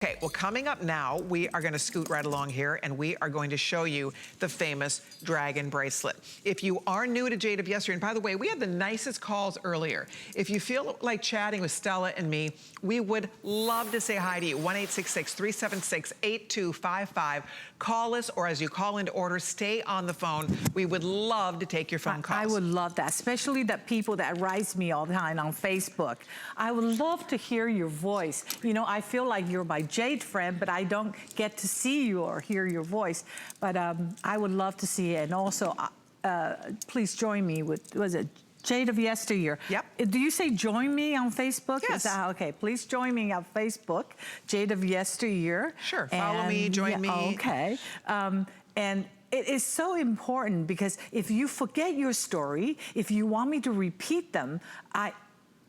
Okay, well, coming up now, we are going to scoot right along here, and we are going to show you the famous dragon bracelet. If you are new to Jade of Yesteryear, and by the way, we had the nicest calls earlier. If you feel like chatting with Stella and me, we would love to say hi to you. 1-866-376-8255. Call us, or as you call in to order, stay on the phone. We would love to take your phone calls. I would love that, especially that people that write me all the time on Facebook. I would love to hear your voice. You know, I feel like you're my Jade friend, but I don't get to see you or hear your voice. But I would love to see it. And also, please join me with, was it Jade of Yesteryear? Yep. Do you say join me on Facebook? Yes. Okay, please join me on Facebook, Jade of Yesteryear. Sure, follow me, join me. Okay. And it is so important because if you forget your story, if you want me to repeat them,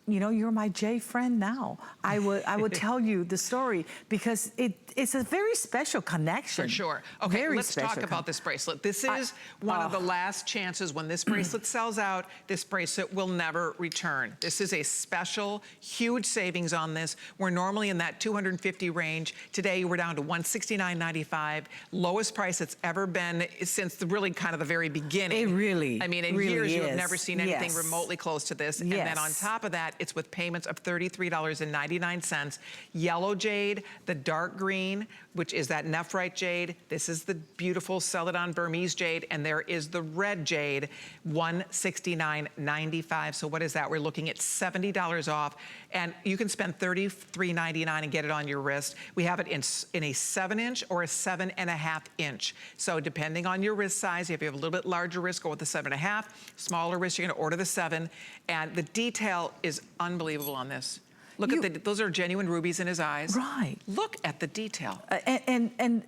you know, you're my J friend now. I would tell you the story because it's a very special connection. For sure. Okay, let's talk about this bracelet. This is one of the last chances. When this bracelet sells out, this bracelet will never return. This is a special, huge savings on this. We're normally in that $250 range. Today, we're down to $169.95. Lowest price it's ever been since really kind of the very beginning. It really, I mean, in really years, is. you have never seen anything remotely close to this. Yes. And then on top of that, it's with payments of $33.99. Yellow jade, the dark green, which is that nephrite jade. This is the beautiful Celadon Burmese jade, and there is the red jade, $169.95. So what is that? We're looking at $70 off, and you can spend $33.99 and get it on your wrist. We have it in a 7-inch or a 7.5 inch. So depending on your wrist size, if you have a little bit larger wrist, go with the 7.5. Smaller wrist, you're gonna order the 7. And the detail is unbelievable on this. Look at those are genuine rubies in his eyes. Right. Look at the detail. And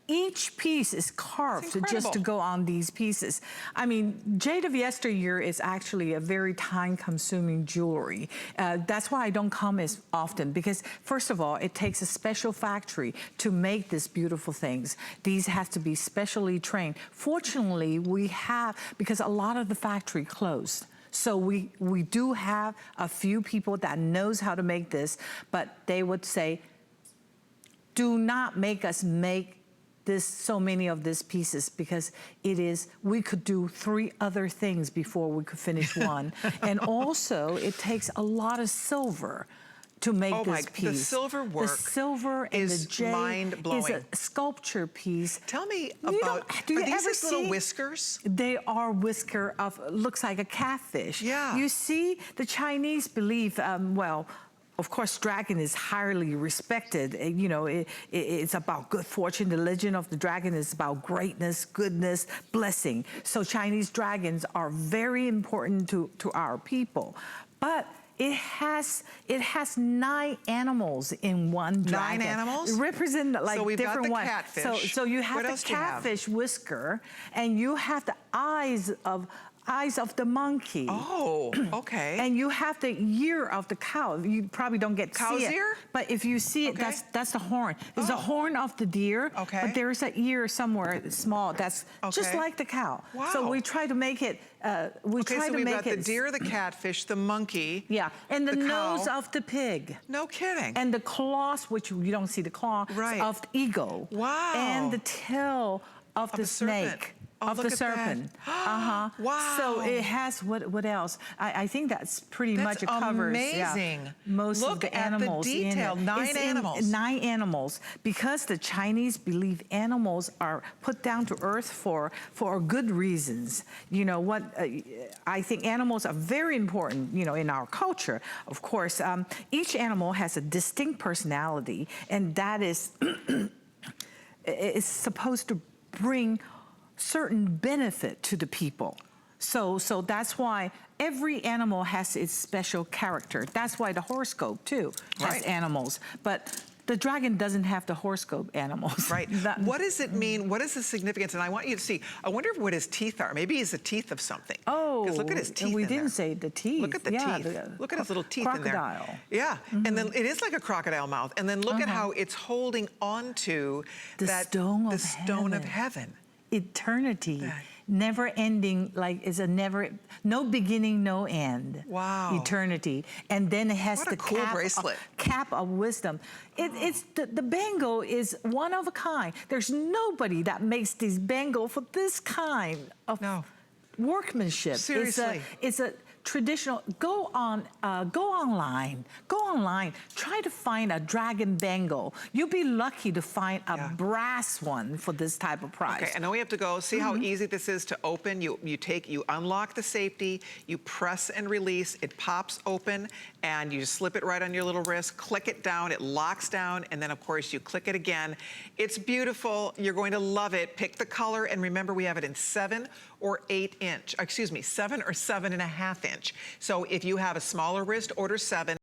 each piece is carved just to go on these pieces. I mean, Jade of Yesteryear is actually a very time-consuming jewelry. That's why I don't come as often, because first of all, it takes a special factory to make these beautiful things. These have to be specially trained. Fortunately, we have, because a lot of the factory closed. So we do have a few people that knows how to make this, but they would say, do not make us make so many of these pieces, because we could do 3 other things before we could finish one. And also, it takes a lot of silver to make this piece. The silver work, the silver and the jade mind-blowing. is a sculpture piece. Tell me about, are these just little whiskers? They are whisker of, looks like a catfish. Yeah. You see, the Chinese believe, well, of course, dragon is highly respected. You know, it's about good fortune. The legend of the dragon is about greatness, goodness, blessing. So Chinese dragons are very important to our people. But it has 9 animals in one dragon. 9 animals? Represent like so we've different got the ones. catfish. So you have the catfish whisker, and you have the eyes of the monkey. Oh, okay. And you have the ear of the cow. You probably don't get to see it. Cow's ear? But if you see it, that's the horn. It's the horn of the deer, but there's an ear somewhere small that's just like the cow. Wow. So we try to make it, so we've got the deer, the catfish, the monkey. Yeah, and the nose cow. of the pig. No kidding. And the claws, which you don't see the claw, of the eagle. Wow. And the tail of the snake. Of the serpent. Wow. So it has, what else? I think that's pretty much, it covers amazing. Most of the animals. Look at the detail, 9 animals. 9 animals. Because the Chinese believe animals are put down to earth for good reasons. You know what, I think animals are very important, you know, in our culture. Of course, each animal has a distinct personality, and that is, is supposed to bring certain benefit to the people. So that's why every animal has its special character. That's why the horoscope too has animals. But the dragon doesn't have the horoscope animals. Right. What does it mean? What is the significance? And I want you to see, I wonder what his teeth are. Maybe he's the teeth of something. Oh. Because look at his teeth. We didn't say the teeth. Look at the teeth. Look at his little teeth in there. Crocodile. Yeah. And then it is like a crocodile mouth. And then look at how it's holding on to the stone of heaven. eternity. Never ending, like it's a no beginning, no end. Wow. Eternity. And then it has What a the cool bracelet. cap of wisdom. It's the bangle is one of a kind. There's nobody that makes these bangle for this kind of workmanship. Seriously. It's a traditional. Go online. Try to find a dragon bangle. You'll be lucky to find a brass one for this type of price. Okay, I know we have to go. See how easy this is to open? You unlock the safety, you press and release, it pops open, and you just slip it right on your little wrist, click it down, it locks down, and then of course you click it again. It's beautiful, you're going to love it. Pick the color, and remember we have it in 7 or 8 inch, 7 or 7.5 inch. So if you have a smaller wrist, order 7.